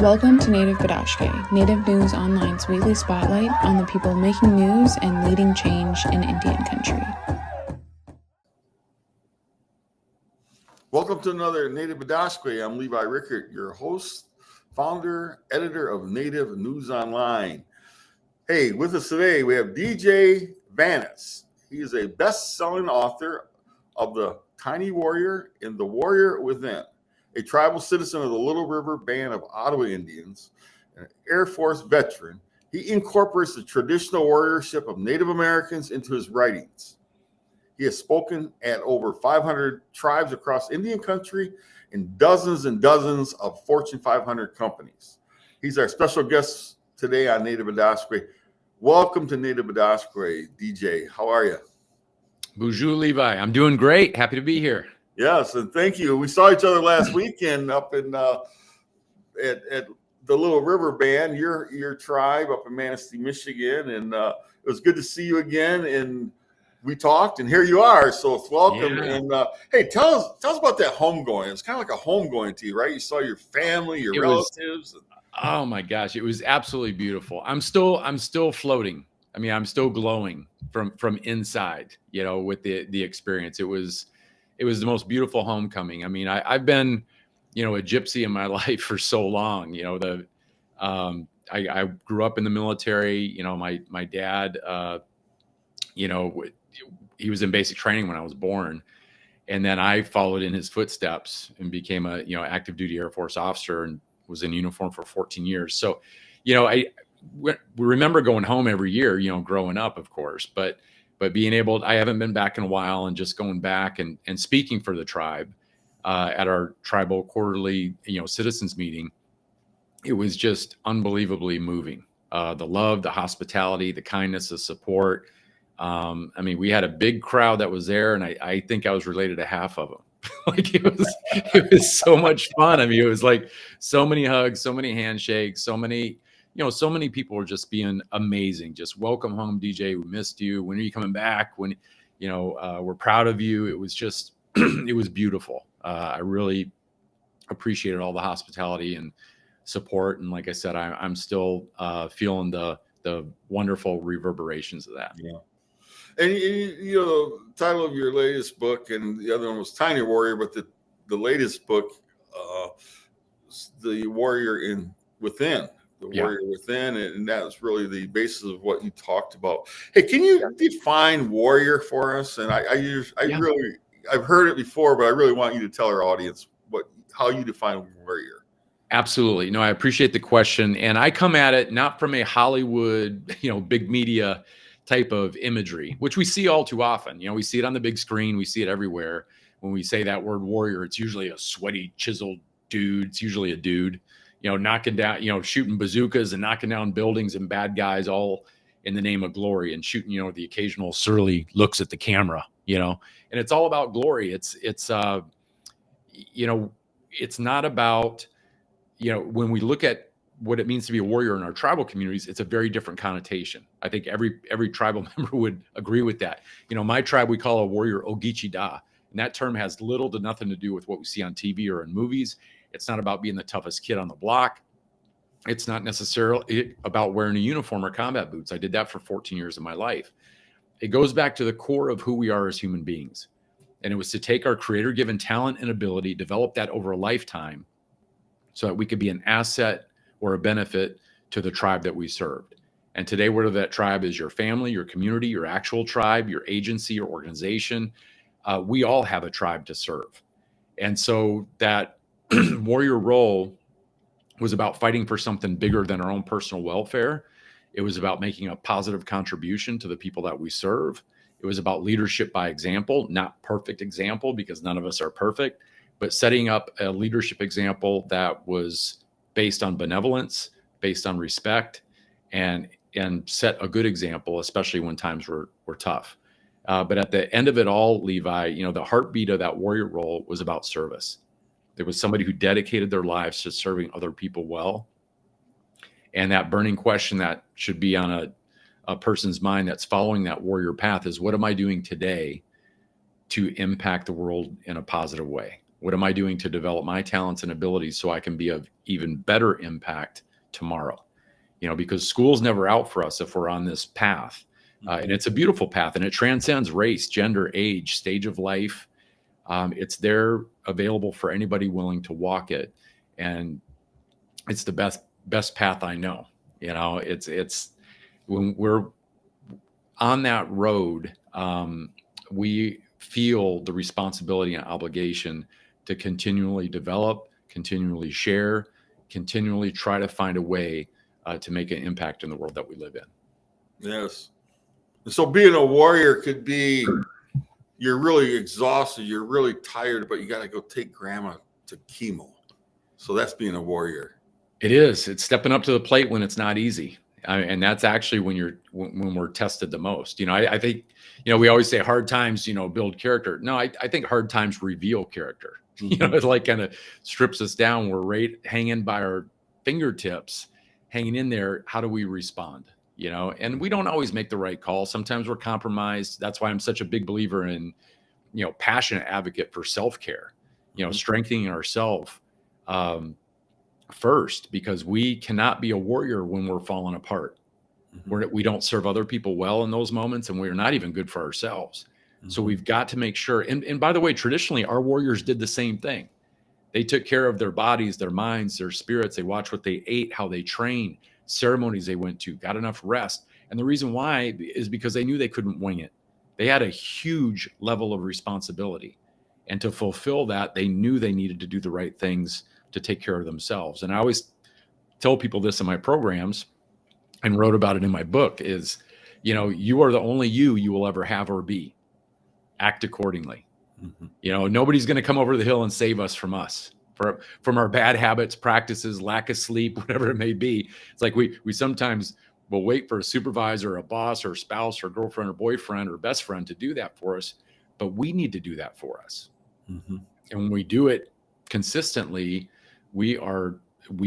Welcome to Native Bidaské, Native News Online's weekly spotlight on the people making news and leading change in Indian country. Welcome to another Native Bidaské. I'm Levi Rickert, your host, founder, editor of Native News Online. Hey, with us today, we have DJ Vanas. He is a best-selling author of The Tiny Warrior and The Warrior Within, a tribal citizen of the Little River Band of Ottawa Indians, an Air Force veteran. He incorporates the traditional warriorship of Native Americans into his writings. He has spoken at over 500 tribes across Indian country and dozens of Fortune 500 companies. He's our special guest today on Native Bidaské. Welcome to Native Bidaské, DJ. How are you? Bonjour, Levi. I'm doing great. Happy to be here. Yes, and thank you. We saw each other last weekend up in at the Little River Band, your tribe up in Manistee, Michigan, and it was good to see you again. And we talked, and here you are. So it's welcome. Yeah. And hey, tell us about that homegoing. It's kind of like a homegoing to you, right? You saw your family, your relatives. Oh my gosh, it was absolutely beautiful. I'm still floating. I mean, I'm still glowing from inside, with the experience. It was the most beautiful homecoming. I mean, I've been, a gypsy in my life for so long. I grew up in the military. My dad, he was in basic training when I was born, and then I followed in his footsteps and became a active duty Air Force officer and was in uniform for 14 years. So, we remember going home every year, growing up, of course, but being able, I haven't been back in a while, and just going back and speaking for the tribe at our tribal quarterly, citizens meeting, it was just unbelievably moving. The love, the hospitality, the kindness, the support. I mean, we had a big crowd that was there, and I think I was related to half of them. Like it was so much fun. I mean, it was like so many hugs, so many handshakes, so many people were just being amazing. Just welcome home, DJ. We missed you. When are you coming back? When, we're proud of you. It was just, it was beautiful. I really appreciated all the hospitality and support. And like I said, I'm still feeling the wonderful reverberations of that. Yeah. And the title of your latest book, and the other one was Tiny Warrior, but the latest book, The Warrior Within. The Warrior Within, and that's really the basis of what you talked about. Hey, can you define warrior for us? And I've heard it before, but I really want you to tell our audience how you define warrior. Absolutely. No, I appreciate the question, and I come at it not from a Hollywood, big media type of imagery, which we see all too often. We see it on the big screen, we see it everywhere. When we say that word warrior, it's usually a sweaty, chiseled dude. It's usually a dude. Knocking down, shooting bazookas and knocking down buildings and bad guys, all in the name of glory, and shooting, the occasional surly looks at the camera, and it's all about glory. It's not about, when we look at what it means to be a warrior in our tribal communities, it's a very different connotation. I think every tribal member would agree with that. My tribe, we call a warrior Ogichida, and that term has little to nothing to do with what we see on TV or in movies. It's not about being the toughest kid on the block. It's not necessarily about wearing a uniform or combat boots. I did that for 14 years of my life. It goes back to the core of who we are as human beings. And it was to take our creator-given talent and ability, develop that over a lifetime so that we could be an asset or a benefit to the tribe that we served. And today, whether that tribe is your family, your community, your actual tribe, your agency or organization, we all have a tribe to serve. And so that warrior role was about fighting for something bigger than our own personal welfare. It was about making a positive contribution to the people that we serve. It was about leadership by example, not perfect example, because none of us are perfect, but setting up a leadership example that was based on benevolence, based on respect, and set a good example, especially when times were tough. But at the end of it all, Levi, the heartbeat of that warrior role was about service. There was somebody who dedicated their lives to serving other people well. And that burning question that should be on a person's mind that's following that warrior path is, what am I doing today to impact the world in a positive way? What am I doing to develop my talents and abilities so I can be of even better impact tomorrow? Because school's never out for us if we're on this path. And it's a beautiful path, and it transcends race, gender, age, stage of life. It's there available for anybody willing to walk it. And it's the best path I know. It's when we're on that road, we feel the responsibility and obligation to continually develop, continually share, continually try to find a way to make an impact in the world that we live in. Yes. So being a warrior could be, you're really exhausted, you're really tired, but you got to go take grandma to chemo. So that's being a warrior. It is. It's stepping up to the plate when it's not easy. And that's actually when we're tested the most. I think, we always say hard times, build character. No, I think hard times reveal character. It like kind of strips us down. We're right hanging by our fingertips, hanging in there. How do we respond? And we don't always make the right call. Sometimes we're compromised. That's why I'm such a big believer in, passionate advocate for self-care, strengthening ourselves first, because we cannot be a warrior when we're falling apart. We don't serve other people well in those moments, and we're not even good for ourselves. So we've got to make sure. And by the way, traditionally, our warriors did the same thing. They took care of their bodies, their minds, their spirits. They watched what they ate, how they trained, ceremonies they went to, got enough rest. And the reason why is because they knew they couldn't wing it. They had a huge level of responsibility. And to fulfill that, they knew they needed to do the right things to take care of themselves. And I always tell people this in my programs, and wrote about it in my book, is, you are the only you will ever have or be. Act accordingly. Nobody's going to come over the hill and save us from our bad habits, practices, lack of sleep, whatever it may be. It's like we sometimes will wait for a supervisor, or a boss, or a spouse, or girlfriend, or boyfriend, or best friend to do that for us, but we need to do that for us. And when we do it consistently, we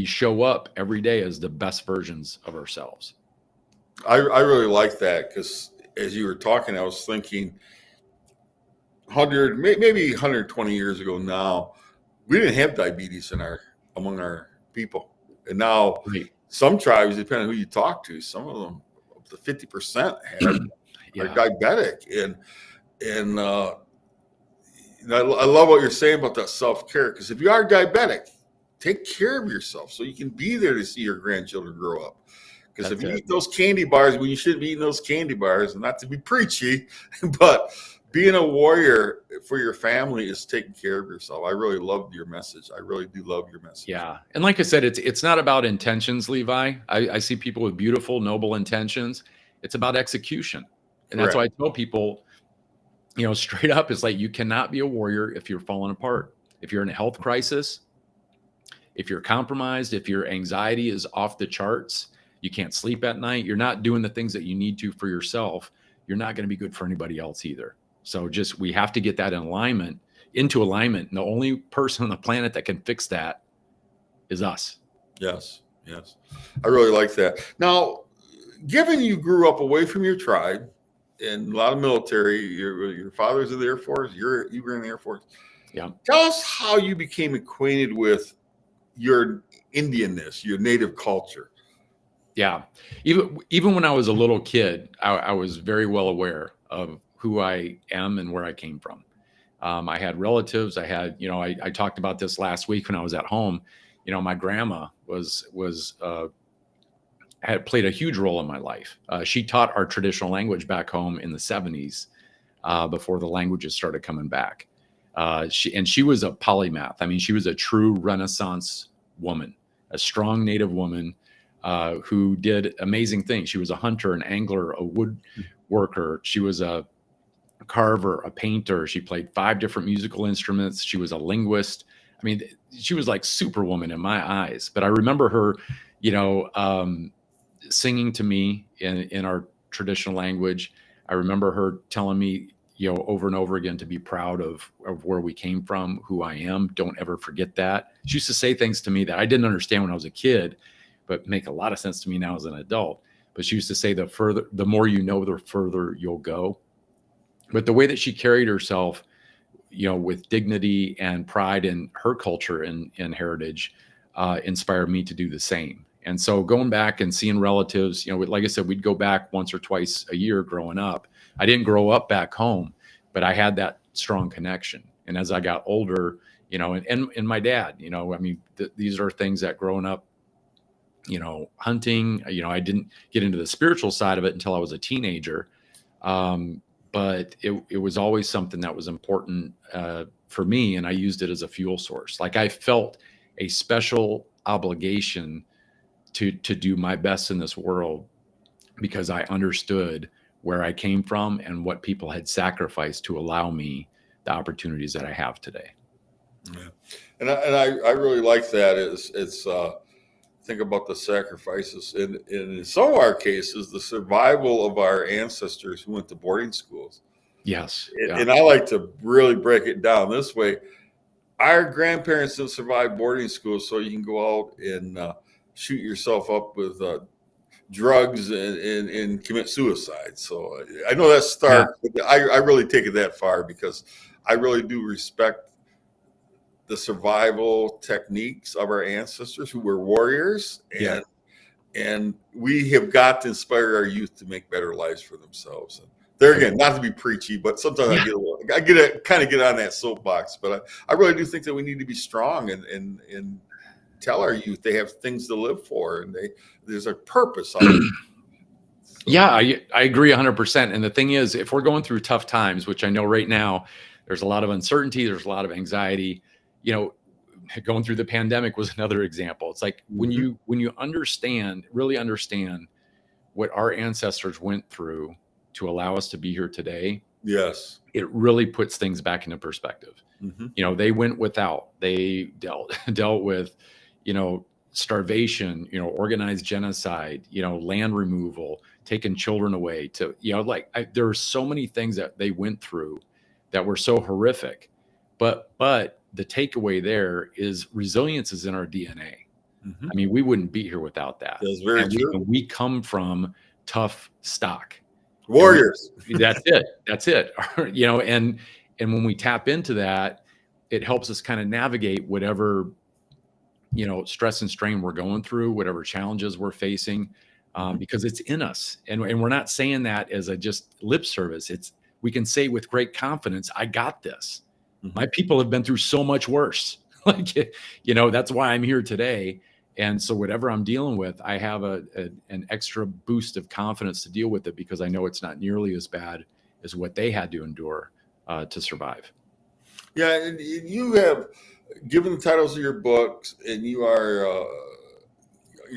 show up every day as the best versions of ourselves. I really like that, because as you were talking, I was thinking 100, maybe 120 years ago now, we didn't have diabetes among our people. And now some tribes, depending on who you talk to, some of them up to 50% are diabetic. And I love what you're saying about that self-care, because if you are diabetic, take care of yourself so you can be there to see your grandchildren grow up. Because if you eat those candy bars when you shouldn't be eating those candy bars, and not to be preachy, but being a warrior for your family is taking care of yourself. I really loved your message. I really do love your message. Yeah. And like I said, it's not about intentions, Levi. I see people with beautiful, noble intentions. It's about execution. And that's why I tell people, straight up, it's like, you cannot be a warrior if you're falling apart. If you're in a health crisis, if you're compromised, if your anxiety is off the charts, you can't sleep at night, you're not doing the things that you need to for yourself, you're not going to be good for anybody else either. So we have to get that into alignment. And the only person on the planet that can fix that is us. Yes. I really like that. Now, given you grew up away from your tribe and a lot of military, your father's in the Air Force, you were in the Air Force. Yeah. Tell us how you became acquainted with your Indianness, your native culture. Yeah. Even when I was a little kid, I was very well aware of who I am and where I came from. I had relatives. I talked about this last week when I was at home. My grandma had played a huge role in my life. She taught our traditional language back home in the 70s, before the languages started coming back. She was a polymath. I mean, she was a true Renaissance woman, a strong Native woman, who did amazing things. She was a hunter, an angler, a woodworker. She was a carver, a painter. She played 5 different musical instruments. She was a linguist. I mean, she was like Superwoman in my eyes. But I remember her, singing to me in our traditional language. I remember her telling me, over and over again, to be proud of where we came from, who I am. Don't ever forget that. She used to say things to me that I didn't understand when I was a kid, but make a lot of sense to me now as an adult. But she used to say, the more you know, the further you'll go. But the way that she carried herself with dignity and pride in her culture and heritage, inspired me to do the same. And so going back and seeing relatives, like I said, we'd go back once or twice a year growing up. I didn't grow up back home, but I had that strong connection. And as I got older, and my dad, these are things that growing up, hunting, I didn't get into the spiritual side of it until I was a teenager. But it was always something that was important for me. And I used it as a fuel source. Like I felt a special obligation to do my best in this world because I understood where I came from and what people had sacrificed to allow me the opportunities that I have today. Yeah. And I really like that. It's think about the sacrifices in some of our cases, the survival of our ancestors who went to boarding schools. Yes. And I like to really break it down this way. Our grandparents didn't survive boarding school, so you can go out and shoot yourself up with drugs and commit suicide. So I know that's stark, but I really take it that far because I really do respect the survival techniques of our ancestors who were warriors. And we have got to inspire our youth to make better lives for themselves. And there again, not to be preachy, but sometimes I get on that soapbox, but I really do think that we need to be strong and tell our youth they have things to live for and there's a purpose on it. Yeah, I agree 100%. And the thing is, if we're going through tough times, which I know right now, there's a lot of uncertainty, there's a lot of anxiety, going through the pandemic was another example. It's like when you really understand what our ancestors went through to allow us to be here today. Yes. It really puts things back into perspective. They went without, they dealt with, starvation, organized genocide, land removal, taking children away to, there are so many things that they went through that were so horrific, but the takeaway there is resilience is in our DNA. I mean, we wouldn't be here without that. That's very true. We come from tough stock. Warriors. That's it. And when we tap into that, it helps us kind of navigate whatever, stress and strain we're going through, whatever challenges we're facing, because it's in us. And we're not saying that as a just lip service. We can say with great confidence, I got this. My people have been through so much worse. That's why I'm here today. And so whatever I'm dealing with, I have an extra boost of confidence to deal with it because I know it's not nearly as bad as what they had to endure to survive. Yeah, and you have given the titles of your books, and you're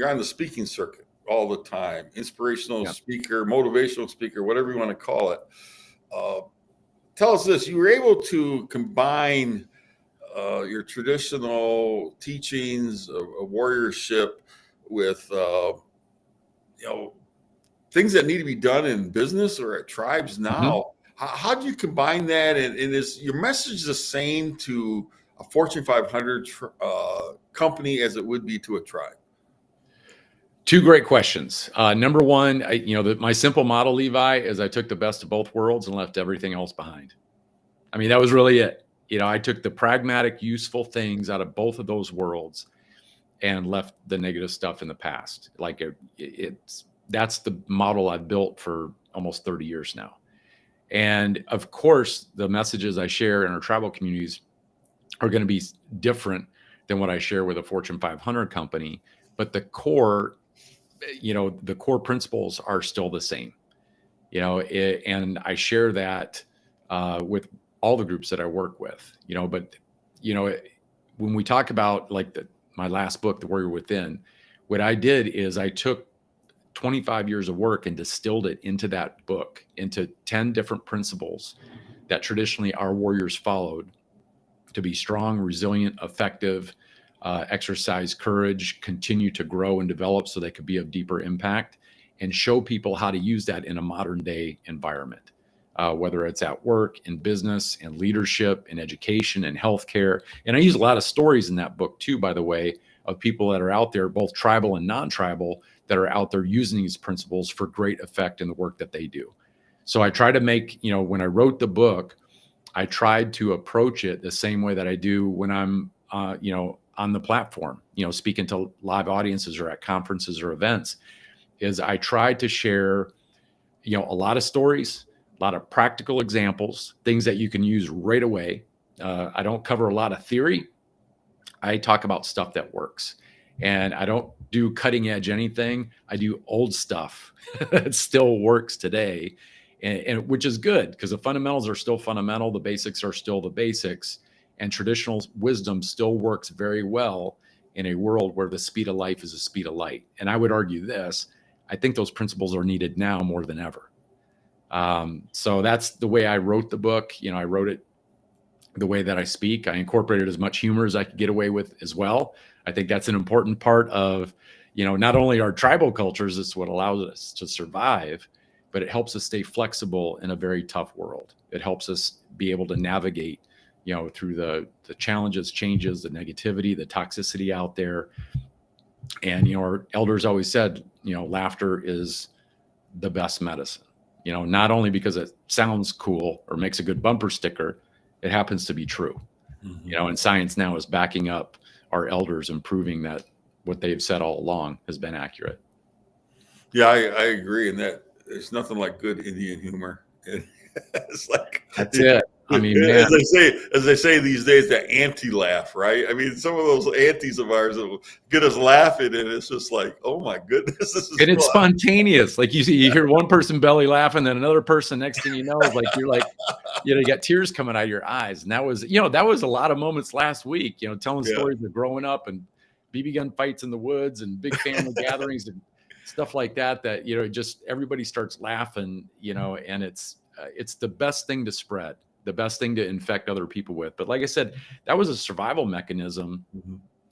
on the speaking circuit all the time. Inspirational speaker, motivational speaker, whatever you want to call it. Tell us this: you were able to combine your traditional teachings of warriorship with things that need to be done in business or at tribes now. How do you combine that? And is your message the same to a Fortune 500 company as it would be to a tribe? Two great questions. Number one, my simple model, Levi, is I took the best of both worlds and left everything else behind. I mean, that was really it. I took the pragmatic, useful things out of both of those worlds and left the negative stuff in the past. Like that's the model I've built for almost 30 years now. And of course, the messages I share in our tribal communities are going to be different than what I share with a Fortune 500 company, but the core principles are still the same, and I share that with all the groups that I work with, but when we talk about my last book, The Warrior Within, what I did is I took 25 years of work and distilled it into that book, into 10 different principles that traditionally our warriors followed to be strong, resilient, effective, exercise courage, continue to grow and develop so they could be of deeper impact, and show people how to use that in a modern day environment, whether it's at work, in business, in leadership, in education, in healthcare. And I use a lot of stories in that book too, by the way, of people that are out there, both tribal and non-tribal, that are out there using these principles for great effect in the work that they do. So I try to make, when I wrote the book, I tried to approach it the same way that I do when I'm, on the platform, speaking to live audiences or at conferences or events, is I tried to share, a lot of stories, a lot of practical examples, things that you can use right away. I don't cover a lot of theory. I talk about stuff that works, and I don't do cutting edge anything. I do old stuff that still works today, and which is good because the fundamentals are still fundamental. The basics are still the basics, and traditional wisdom still works very well in a world where the speed of life is the speed of light. And I would argue this, I think those principles are needed now more than ever. So that's the way I wrote the book. I wrote it the way that I speak. I incorporated as much humor as I could get away with as well. I think that's an important part of, not only our tribal cultures, it's what allows us to survive, but it helps us stay flexible in a very tough world. It helps us be able to navigate, through the challenges, changes, the negativity, the toxicity out there. And, our elders always said, laughter is the best medicine, not only because it sounds cool or makes a good bumper sticker, it happens to be true. Mm-hmm. And science now is backing up our elders and proving that what they've said all along has been accurate. Yeah, I agree. And that there's nothing like good Indian humor. It's like, that's it. I mean, as they say these days, the anti-laugh, right? I mean, some of those antis of ours that will get us laughing, and it's just like, oh my goodness, this is and it's spontaneous. Like you hear one person belly laughing, then another person, next thing you know, is like you're like, you got tears coming out of your eyes. And that was, that was a lot of moments last week. Telling stories of growing up and BB gun fights in the woods and big family gatherings and stuff like that. That just everybody starts laughing. And it's the best thing to spread. The best thing to infect other people with. But like I said, that was a survival mechanism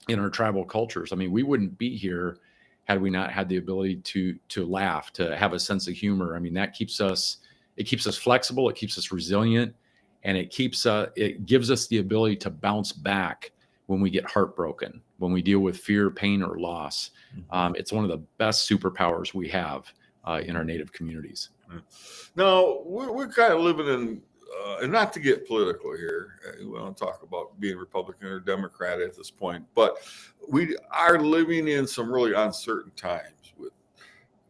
in our tribal cultures. I mean, we wouldn't be here had we not had the ability to laugh, to have a sense of humor. I mean, it keeps us flexible, it keeps us resilient, and it gives us the ability to bounce back when we get heartbroken, when we deal with fear, pain, or loss. It's one of the best superpowers we have in our Native communities. Now, we're kind of living in, and not to get political here, we don't talk about being Republican or Democrat at this point, but we are living in some really uncertain times with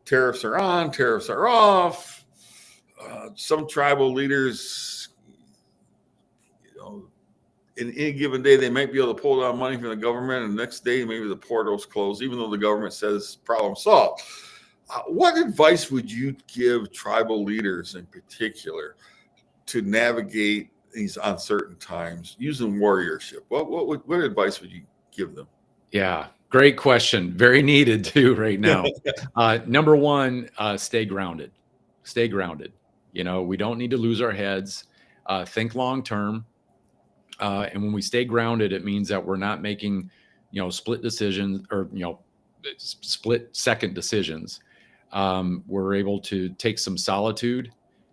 tariffs are on, tariffs are off. Some tribal leaders, in any given day, they might be able to pull down money from the government, and the next day, maybe the portal's closed, even though the government says problem solved. What advice would you give tribal leaders in particular to navigate these uncertain times using warriorship? What advice would you give them? Yeah, great question. Very needed too right now. Number one, stay grounded. Stay grounded. We don't need to lose our heads. Think long term. And when we stay grounded, it means that we're not making, split decisions or, split second decisions. We're able to take some solitude.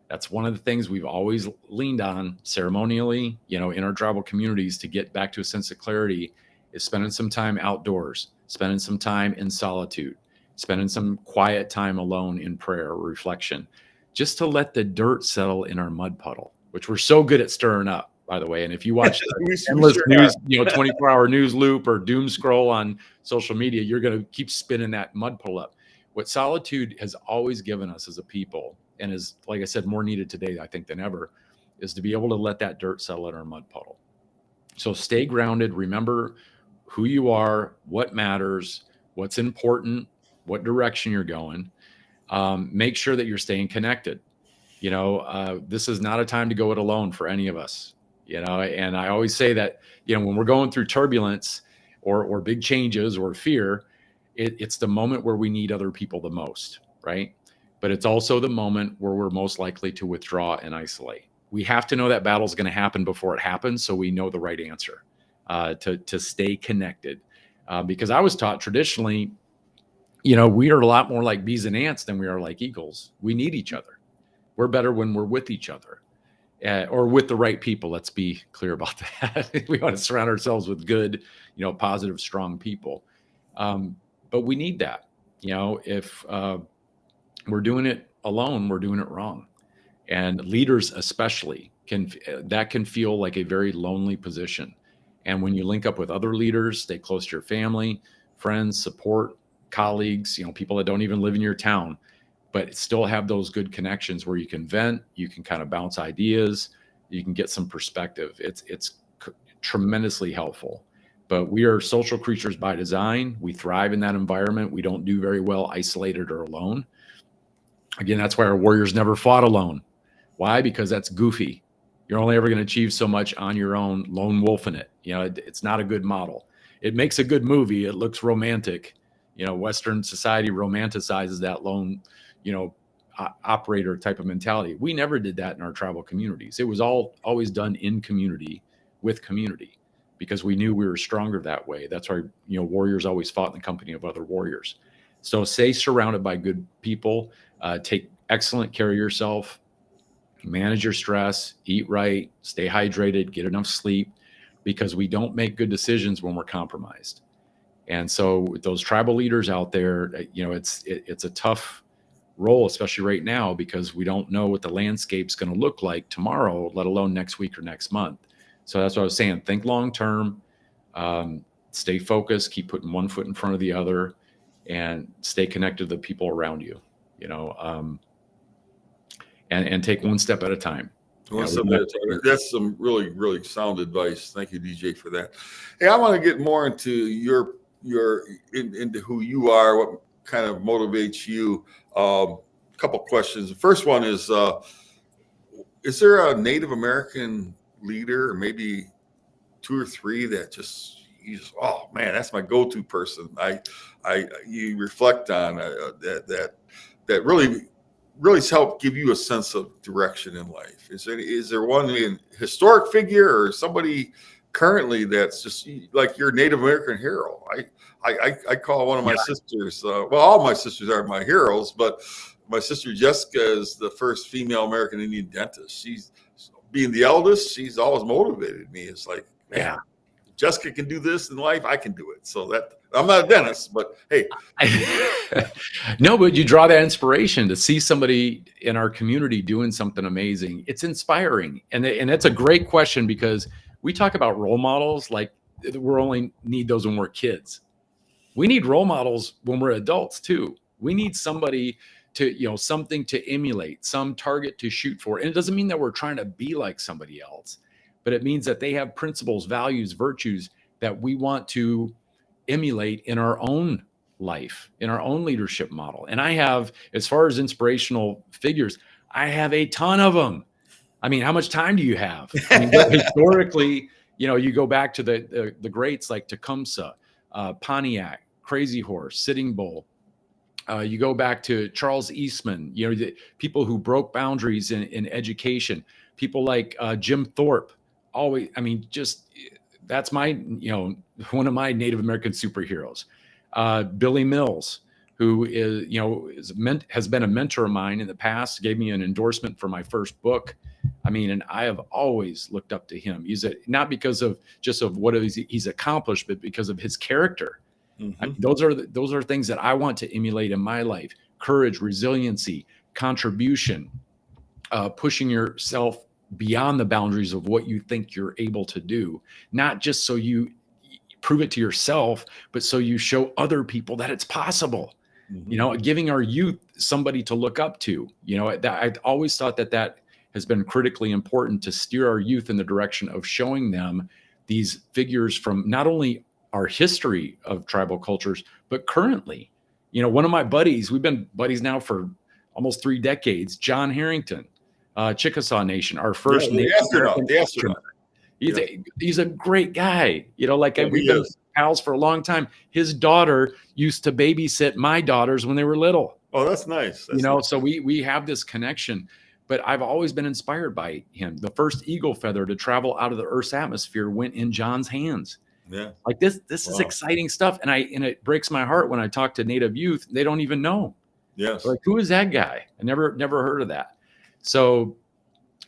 That's one of the things we've always leaned on ceremonially, in our tribal communities to get back to a sense of clarity, is spending some time outdoors, spending some time in solitude, spending some quiet time alone in prayer or reflection, just to let the dirt settle in our mud puddle, which we're so good at stirring up, by the way. And if you watch the endless news, 24-hour news loop or doom scroll on social media, you're going to keep spinning that mud puddle up. What solitude has always given us as a people, and is, like I said, more needed today, I think, than ever, is to be able to let that dirt settle in our mud puddle. So stay grounded. Remember who you are, what matters, what's important, what direction you're going. Make sure that you're staying connected. This is not a time to go it alone for any of us. And I always say that, when we're going through turbulence or big changes or fear, it's the moment where we need other people the most, right? But it's also the moment where we're most likely to withdraw and isolate. We have to know that battle's going to happen before it happens, so we know the right answer to stay connected. Because I was taught traditionally, we are a lot more like bees and ants than we are like eagles. We need each other. We're better when we're with each other or with the right people. Let's be clear about that. We want to surround ourselves with good, positive, strong people. But we need that. If we're doing it alone, we're doing it wrong. And leaders especially can feel like a very lonely position. And when you link up with other leaders, stay close to your family, friends, support, colleagues, people that don't even live in your town, but still have those good connections where you can vent, you can kind of bounce ideas, you can get some perspective. It's tremendously helpful. But we are social creatures by design. We thrive in that environment. We don't do very well isolated or alone. Again, that's why our warriors never fought alone. Why? Because that's goofy. You're only ever going to achieve so much on your own, lone wolf in it. It's not a good model. It makes a good movie. It looks romantic. Western society romanticizes that lone, operator type of mentality. We never did that in our tribal communities. It was always done in community with community, because we knew we were stronger that way. That's why, warriors always fought in the company of other warriors. So stay surrounded by good people, take excellent care of yourself, manage your stress, eat right, stay hydrated, get enough sleep, because we don't make good decisions when we're compromised. And so with those tribal leaders out there, it's a tough role, especially right now, because we don't know what the landscape's going to look like tomorrow, let alone next week or next month. So that's what I was saying. Think long-term, stay focused, keep putting one foot in front of the other, and stay connected to the people around you, and take one step at a time. That's some really, really sound advice. Thank you, DJ, for that. Hey, I want to get more into into who you are, what kind of motivates you. A couple questions. The first one is there a Native American leader, or maybe two or three, that oh man, that's my go-to person? You reflect on that really help give you a sense of direction in life. Is there one historic figure or somebody currently that's just like your Native American hero? I call one of my sisters, all my sisters are my heroes, but my sister Jessica is the first female American Indian dentist. She's, being the eldest, she's always motivated me. It's like, man, Jessica can do this in life, I can do it. So that, I'm not a dentist, but hey. No, but you draw that inspiration to see somebody in our community doing something amazing. It's inspiring. And that's a great question, because we talk about role models like we only need those when we're kids. We need role models when we're adults too. We need somebody to, something to emulate, some target to shoot for. And it doesn't mean that we're trying to be like somebody else, but it means that they have principles, values, virtues that we want to emulate in our own life, in our own leadership model. And I have, as far as inspirational figures, I have a ton of them. I mean, how much time do you have? I mean, historically, you go back to the greats like Tecumseh, Pontiac, Crazy Horse, Sitting Bull. You go back to Charles Eastman, the people who broke boundaries in education, people like Jim Thorpe. Always, I mean, that's my, one of my Native American superheroes. Billy Mills, who has been a mentor of mine in the past, gave me an endorsement for my first book. I mean, and I have always looked up to him. Not because of what he's accomplished, but because of his character. Mm-hmm. I mean, those are things that I want to emulate in my life: courage, resiliency, contribution, pushing yourself beyond the boundaries of what you think you're able to do, not just so you prove it to yourself, but so you show other people that it's possible. Mm-hmm. Giving our youth somebody to look up to. I've always thought that has been critically important, to steer our youth in the direction of showing them these figures from not only our history of tribal cultures, but currently. One of my buddies, we've been buddies now for almost 3 decades, John Harrington, Chickasaw Nation, our first astronaut. He's a great guy. We've been pals for a long time. His daughter used to babysit my daughters when they were little. Oh, that's nice. So we have this connection. But I've always been inspired by him. The first eagle feather to travel out of the Earth's atmosphere went in John's hands. Yeah. Like this is exciting stuff. And it breaks my heart when I talk to Native youth, they don't even know. Yes. Like, who is that guy? I never heard of that. So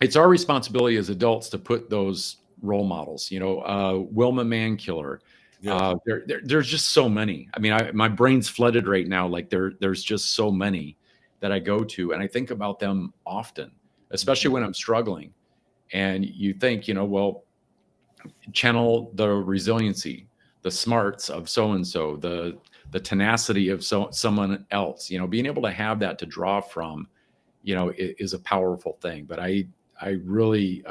it's our responsibility as adults to put those role models, Wilma Mankiller. Yeah. There's just so many. I mean, my brain's flooded right now. Like there's just so many that I go to, and I think about them often, especially when I'm struggling. And you think, well, channel the resiliency, the smarts of so-and-so, the tenacity of someone else, being able to have that to draw from, is a powerful thing. But I really,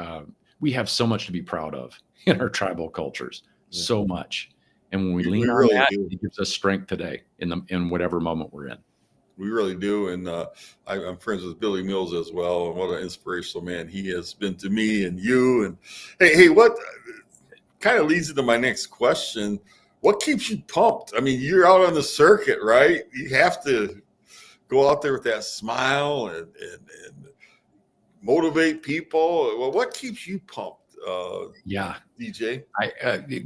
we have so much to be proud of in our tribal cultures, so much. And when we lean on really that, do. it gives us strength today in whatever moment we're in. We really do. And I'm friends with Billy Mills as well. And what an inspirational man he has been to me and you. And hey, what kind of leads into my next question? What keeps you pumped? I mean, you're out on the circuit, right? You have to go out there with that smile and motivate people. Well, what keeps you pumped? Yeah, DJ.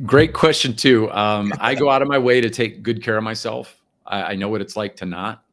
Great question too. I go out of my way to take good care of myself. I know what it's like to not.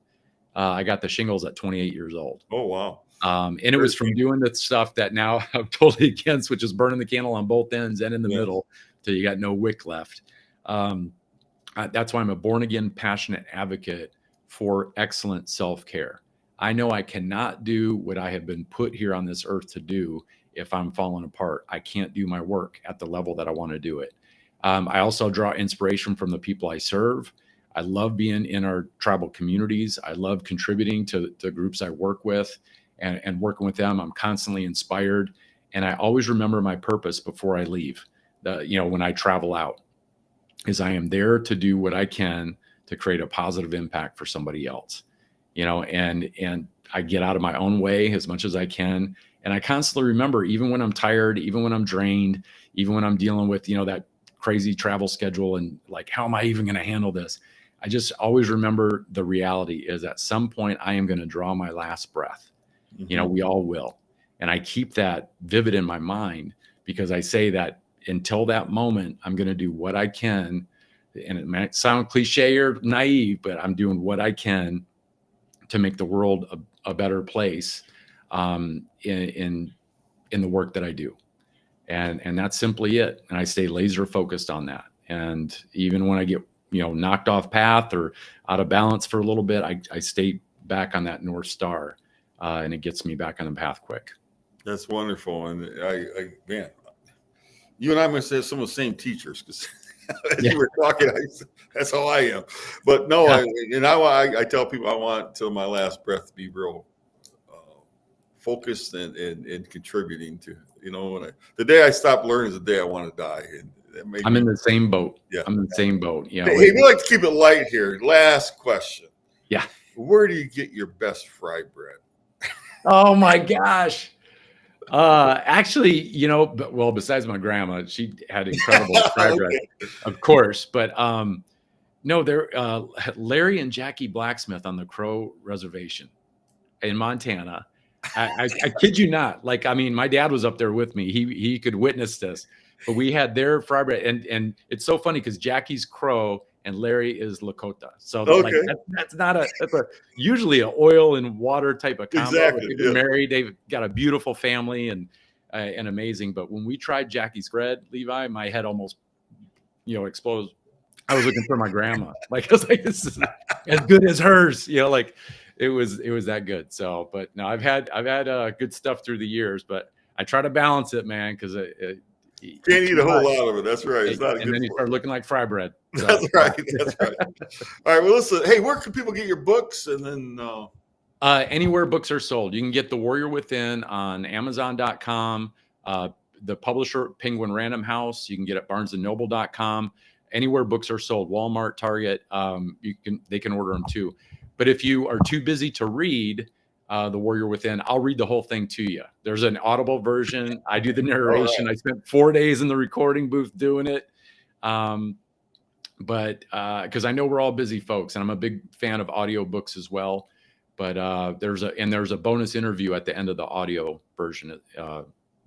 I got the shingles at 28 years old. Oh, wow. And it was from doing the stuff that now I'm totally against, which is burning the candle on both ends and in the middle till you got no wick left. That's why I'm a born again, passionate advocate for excellent self-care. I know I cannot do what I have been put here on this earth to do if I'm falling apart. I can't do my work at the level that I want to do it. I also draw inspiration from the people I serve. I love being in our tribal communities. I love contributing to the groups I work with and working with them. I'm constantly inspired. And I always remember my purpose before I leave, when I travel out, is I am there to do what I can to create a positive impact for somebody else, and I get out of my own way as much as I can. And I constantly remember, even when I'm tired, even when I'm drained, even when I'm dealing with, that crazy travel schedule and like, how am I even going to handle this? I just always remember the reality is at some point I am going to draw my last breath. Mm-hmm. We all will. And I keep that vivid in my mind because I say that until that moment, I'm going to do what I can. And it might sound cliche or naive, but I'm doing what I can to make the world a better place in the work that I do. And that's simply it. And I stay laser focused on that. And even when I get, knocked off path or out of balance for a little bit, I stay back on that North Star and it gets me back on the path quick. That's wonderful. And man, you and I must have some of the same teachers because as you were talking, that's how I am. But no, I tell people I want till my last breath to be real focused and contributing to, the day I stop learning is the day I want to die. And I'm in the same boat. Yeah. I'm in the same boat. Yeah. Hey, we like to keep it light here. Last question. Yeah. Where do you get your best fry bread? Oh my gosh. Actually, besides my grandma, she had incredible fry bread, of course. But no, they're Larry and Jackie Blacksmith on the Crow Reservation in Montana. I kid you not. My dad was up there with me. He could witness this. But we had their fry bread, and it's so funny because Jackie's Crow and Larry is Lakota. So that's usually an oil and water type of combo. Exactly. They've been married. They've got a beautiful family and amazing. But when we tried Jackie's bread, Levi, my head almost exploded. I was looking for my grandma. I was like, this is as good as hers. It was that good. So, but no, I've had good stuff through the years, but I try to balance it, man, because you can't eat a whole lot of it. That's right. It's not and then you start looking like fry bread. So. That's right. All right. Well, listen. Hey, where can people get your books? And then anywhere books are sold, you can get The Warrior Within on Amazon.com. The publisher Penguin Random House, you can get at BarnesandNoble.com. Anywhere books are sold, Walmart, Target, they can order them too. But if you are too busy to read The Warrior Within, I'll read the whole thing to you. There's an audible version. I do the narration. I spent 4 days in the recording booth doing it. But because I know we're all busy folks, and I'm a big fan of audiobooks as well. But there's a bonus interview at the end of the audio version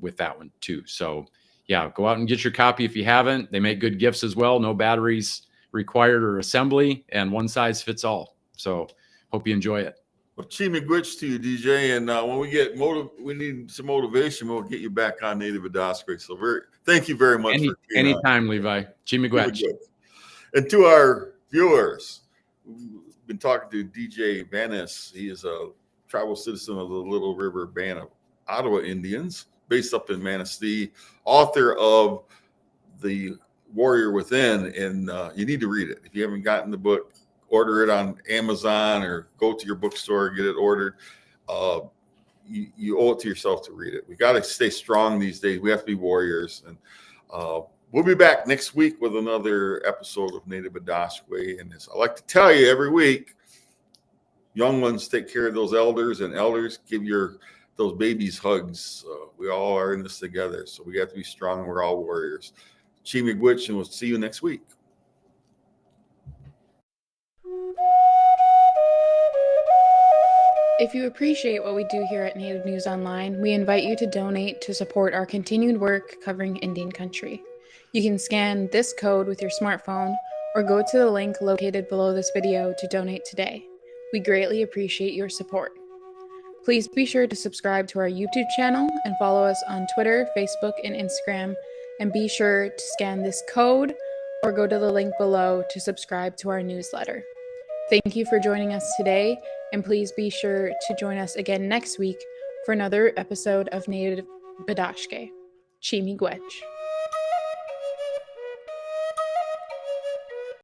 with that one too. So yeah, go out and get your copy if you haven't. They make good gifts as well. No batteries required or assembly, and one size fits all. So hope you enjoy it. Well, Chimigwich to you, DJ. And when we get we need some motivation, we'll get you back on Native Bidaské. So thank you very much. Anytime, Levi. Chimigwich. And to our viewers, we've been talking to DJ Vanas. He is a tribal citizen of the Little River Band of Ottawa Indians, based up in Manistee, author of The Warrior Within, and you need to read it. If you haven't gotten the book, order it on Amazon or go to your bookstore and get it ordered. You owe it to yourself to read it. We got to stay strong these days. We have to be warriors. And we'll be back next week with another episode of Native Bidaské. And as I like to tell you every week, young ones, take care of those elders, and elders, give those babies hugs. We all are in this together. So we have to be strong, and we're all warriors. Miigwech, and we'll see you next week. If you appreciate what we do here at Native News Online, we invite you to donate to support our continued work covering Indian country. You can scan this code with your smartphone or go to the link located below this video to donate today. We greatly appreciate your support. Please be sure to subscribe to our YouTube channel and follow us on Twitter, Facebook, and Instagram. And be sure to scan this code or go to the link below to subscribe to our newsletter. Thank you for joining us today, and please be sure to join us again next week for another episode of Native Bidaské. Miigwech.